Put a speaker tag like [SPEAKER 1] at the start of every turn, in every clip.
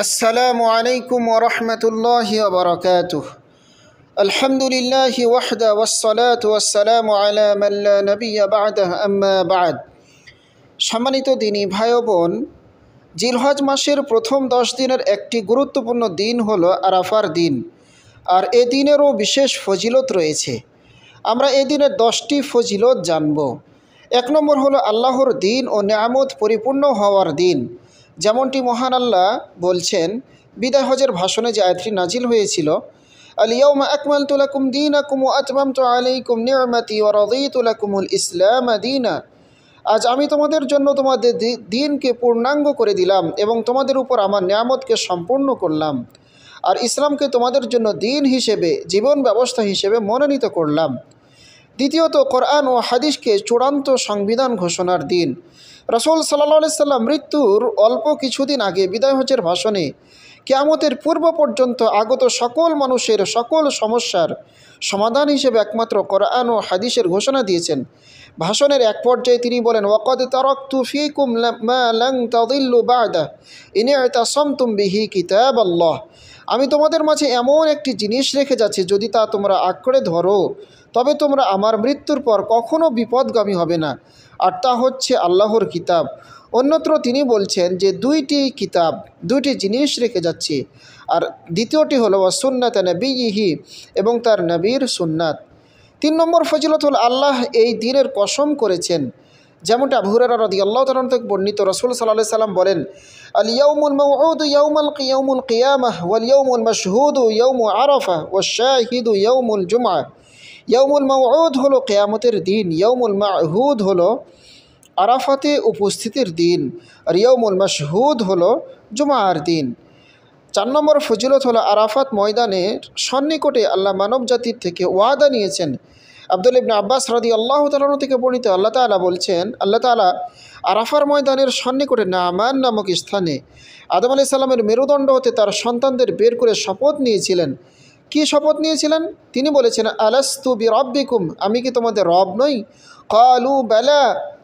[SPEAKER 1] আসসালামু আলাইকুম ওয়া রাহমাতুল্লাহি ওয়া বারাকাতুহু। আলহামদুলিল্লাহি ওয়াহদা ওয়াসসালাতু ওয়াসসালামু আলা মান লা নাবিয়্যা বা'দাহু আম্মা বা'দ। সম্মানিত দিনী ভাই ও বোন, জিলহজ মাসের প্রথম 10 দিনের একটি গুরুত্বপূর্ণ দিন হলো আরাফার দিন। আর এ দিনেরও বিশেষ ফজিলত রয়েছে। আমরা এ দিনের 10টি ফজিলত জানব। 1 নম্বর হলো আল্লাহর দিন ও নেয়ামত পরিপূর্ণ হওয়ার দিন। যেমনটি মহান আল্লাহ বলছেন বিদায় হজের ভাষণে যে আয়াতটি নাজিল হয়েছিল, আল ইয়াউমা আকমালতু লাকুম দীনাকুম ওয়া আতমামতু আলাইকুম নি'মাতি ওয়া রাদিতু লাকুমুল ইসলাম দীনা। আজ আমি তোমাদের জন্য তোমাদের দিনকে পূর্ণাঙ্গ করে দিলাম এবং তোমাদের উপর আমার নিয়ামতকে সম্পূর্ণ করলাম, আর ইসলামকে তোমাদের জন্য দিন হিসেবে, জীবন ব্যবস্থা হিসেবে মনোনীত করলাম। দ্বিতীয়ত, কোরআন ও হাদিসকে চূড়ান্ত সংবিধান ঘোষণার দিন। রাসূল সাল্লাল্লাহু আলাইহি সাল্লাম মৃত্যুর অল্প কিছুদিন আগে বিদায় হজের ভাষণে কিয়ামতের পূর্ব পর্যন্ত আগত সকল মানুষের সকল সমস্যার সমাধান হিসেবে একমাত্র কোরআন ও হাদিসের ঘোষণা দিয়েছেন। ভাষণের এক পর্যায়ে তিনি বলেন, ওয়াকাদ তারাকতু ফীকুম মা লান তাদিল্লু বা'দা ইন ইতাসামতুম বিহি কিতাবাল্লাহ। আমি তোমাদের মাঝে এমন একটি জিনিস রেখে যাচ্ছি, যদি তা তোমরা আঁকড়ে ধরো তবে তোমরা আমার মৃত্যুর পর কখনো বিপদগামী হবে না, আর তা হচ্ছে আল্লাহর কিতাব। অন্যত্র তিনি বলছেন যে দুইটি জিনিস রেখে যাচ্ছি, আর দ্বিতীয়টি হলো সুন্নাত নবিয়িহি, এবং তার নবীর সুন্নাত। 3 নম্বর ফজিলত হল আল্লাহ এই দিনের কসম করেছেন। যেমনটা আবু হুরায়রা রাদিয়াল্লাহু তাআলা থেকে বর্ণিত, রাসূল সাল্লাল্লাহু আলাইহি সাল্লাম বলেন, আল ইয়াউমুল মাউউদু ইয়াউমুল কিয়ামাহ ওয়াল ইয়াউমুল মাশহুদু ইয়াউমু আরাফা ওয়াশ শাহিদু ইয়াউমুল জুমআ। ইয়াউমুল মাউউদ হলো কিয়ামতের দিন, ইয়াউমুল মা'হুদ হলো আরাফাতে উপস্থিতির দিন, আর ইয়াউমুল মাশহুদ হলো জুমার দিন। 4 নম্বর ফজিলত হলো আরাফাত ময়দানের সন্নিকটে আল্লাহ মানব জাতির থেকে ওয়াদা নিয়েছেন। আব্দুল্লাহ ইবনে আব্বাস রাদিয়াল্লাহু তাআলা থেকে বর্ণিত, আল্লাহ তাআলা বলছেন, আল্লাহ তাআলা আরাফার ময়দানের সন্নিকটে নামান নামক স্থানে আদম আলাইহিস সালামের মেরুদণ্ড হতে তার সন্তানদের বের করে শপথ নিয়েছিলেন। কি শপথ নিয়েছিলেন? তিনি বলেছেন, আলাস্তু বিরাব্বিকুম, আমি কি তোমাদের রব নই? ক্বালু বালা,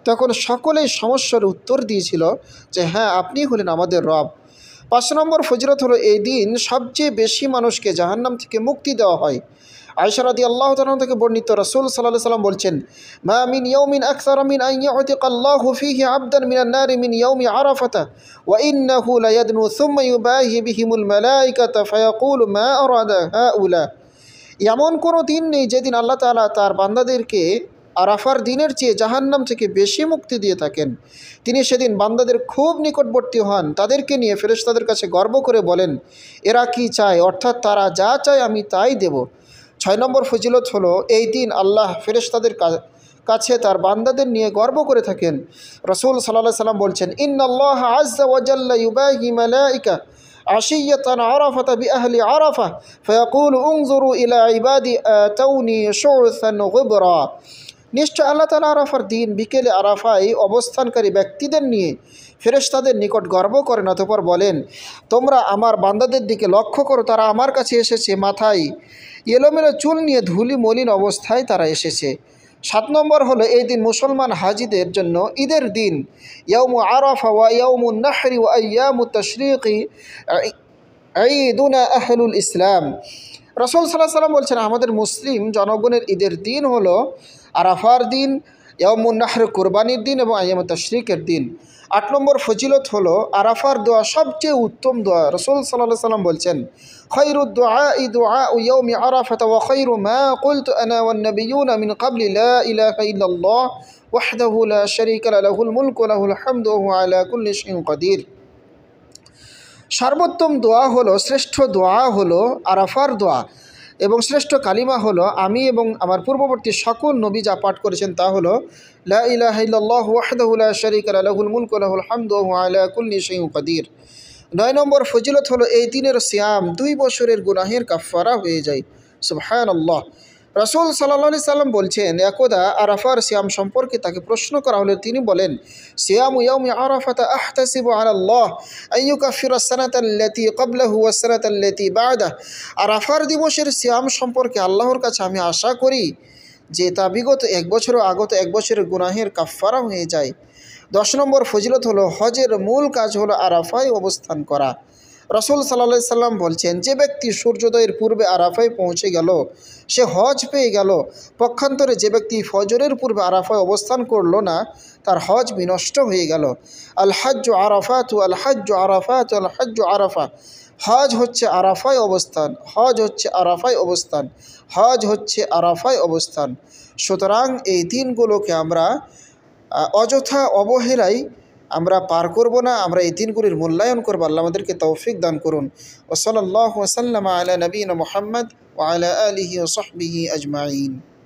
[SPEAKER 1] তখন সকলেই সমস্যার উত্তর দিয়েছিল যে হ্যাঁ, আপনি হলেন আমাদের রব। 5 নম্বর ফজিলত হলো এই দিন সবচেয়ে বেশি মানুষকে জাহান্নাম থেকে মুক্তি দেওয়া হয়। আয়েশা রাদিয়াল্লাহু তাআলা থেকে বর্ণিত, রাসূল সাল্লাল্লাহু আলাইহি সাল্লাম বলছেন, মা মিন ইয়াউমিন আকসারা মিন আন ইউতিকাল্লাহু ফীহি আবদান মিনান নারি মিন ইয়াউমি আরাফাতা ওয়া ইন্নাহু লায়াদনু সুম্মা ইউবাহি বিহিমুল মালায়েকাতা ফায়াকুলু মা আরাদা হাউলা। এমন কোনো দিন নেই যেদিন আল্লাহ তাআলা তার বান্দাদেরকে আরাফার দিনের চেয়ে জাহান্নাম থেকে বেশি মুক্তি দিয়ে থাকেন। তিনি সেদিন বান্দাদের খুব নিকটবর্তী হন, তাদেরকে নিয়ে ফেরেশতাদের কাছে গর্ব করে বলেন, এরা কি চায়, অর্থাৎ তারা যা চায় আমি তাই দেব। 6 নম্বর ফজিলত হলো এই দিন আল্লাহ ফেরেশতাদের কাছে তার বান্দাদের নিয়ে গর্ব করে থাকেন। রাসূল সাল্লাল্লাহু আলাইহি সাল্লাম বলছেন, ইন্নাল্লাহা আযজা ওয়া জাল্লা ইউবাহি মালাইকা আশিয়াতান আরাফাতা বিআহলি আরাফা ফায়াকুলু উনজুরু ইলা ইবাদি আতাউনি শু'সান গুবরা। নিশ্চয় আল্লাহ তাআলা আরাফার দিন বিকেলে আরাফায় অবস্থানকারী ব্যক্তিদের নিয়ে ফেরেশতাদের নিকট গর্ব করেন, অতঃপর বলেন, তোমরা আমার বান্দাদের দিকে লক্ষ্য করো, তারা আমার কাছে এসেছে, মাথায় এলোমেলো চুল নিয়ে ধুলি মলিন অবস্থায় তারা এসেছে। 7 নম্বর হলো এই দিন মুসলমান হাজিদের জন্য ঈদের দিন। ইয়াউমু আরাফা ওয়া ইয়াউমুন নাহরি ওয়া আইয়ামুত তাশরিকি ঈদুনা আহলুল ইসলাম। রাসূল সাল্লাল্লাহু আলাইহি সাল্লাম বলছেন, আমাদের মুসলিম জনগণের ঈদের দিন হলো আরাফার দিন, ইয়াউমুন নাহর কুরবানির দিন, এবং আইয়ামুত তাশরিকের দিন। 8 নম্বর ফজিলত হলো আরাফার দোয়া সবচেয়ে উত্তম দোয়া। রাসূল সাল্লাল্লাহু আলাইহি সাল্লাম বলছেন, খায়রুদ দুআই দুআউ ইয়াউমি আরাফাতা ওয়া খায়রু মা কুলতু আনা ওয়ান নাবিয়্যুনা মিন ক্বাবলি লা ইলাহা ইল্লাল্লাহ ওয়াহদাহু লা শারীকা লাহুল মুলকু ওয়া লাহুল হামদু ওয়া হুয়া আলা কুল্লি শাইইন কাদির। সর্বোত্তম দোয়া হলো, শ্রেষ্ঠ দোয়া হলো আরাফার দোয়া, এবং শ্রেষ্ঠ কালিমা হলো আমি এবং আমার পূর্ববর্তী সকল নবী যা পাঠ করেছেন তা হলো লা ইলাহা ইল্লাল্লাহু ওয়াহদাহু লা শারীকা লাহুল মুলকু ওয়া লাহুল হামদু ওয়া হুয়া আলা কুল্লি শাইইন কাদির। 9 নম্বর ফজিলত হলো এই দিনের সিয়াম 2 বছরের গুনাহের কাফফারা হয়ে যায়। সুবহানাল্লাহ। রাসূল সাল্লাল্লাহু আলাইহি সাল্লাম বলছেন, একদা আরাফার সিয়াম সম্পর্কে তাকে প্রশ্ন করা হলে তিনি বলেন, সিয়ামু ইয়াউমি আরাফাতা আহতাসিবু আলাল্লাহ আন ইউকাফিরা সানাতাল্লাতী ক্বাবলাহু ওয়াস সানাতাল্লাতী বা'দাহু। আরাফার দিবসের সিয়াম সম্পর্কে আল্লাহর কাছে আমি আশা করি যে তা বিগত 1 বছর ও আগত 1 বছরের গুনাহের কাফফারা হয়ে যায়। 10 নম্বর ফজিলত হলো হজের মূল কাজ হলো আরাফায় অবস্থান করা। রাসূল সাল্লাল্লাহু আলাইহি সাল্লাম বলছেন, যে ব্যক্তি সূর্যোদয়ের পূর্বে আরাফায় পৌঁছে গেল সে হজ পেয়ে গেল। পক্ষান্তরে যে ব্যক্তি ফজরের পূর্বে আরাফায় অবস্থান করলো না তার হজ বিনষ্ট হয়ে গেল। আল হাজ্জু আরাফাতু আল হাজ্জু আরাফাতু আল হাজ্জু আরাফা। হজ হচ্ছে আরাফায় অবস্থান, হজ হচ্ছে আরাফায় অবস্থান, হজ হচ্ছে আরাফায় অবস্থান। সুতরাং এই দিনগুলোকে আমরা অযথা অবহেলায় আমরা পার করব না, আমরা এই দিনগুলির মূল্যায়ন করব। আল্লাহ আমাদেরকে তৌফিক দান করুন। ওয়া সাল্লাল্লাহু ওয়া সাল্লামা আলা নবিয়িনা মুহাম্মদ ওয়া আলা আলিহি ওয়া সাহবিহি আজমাইন।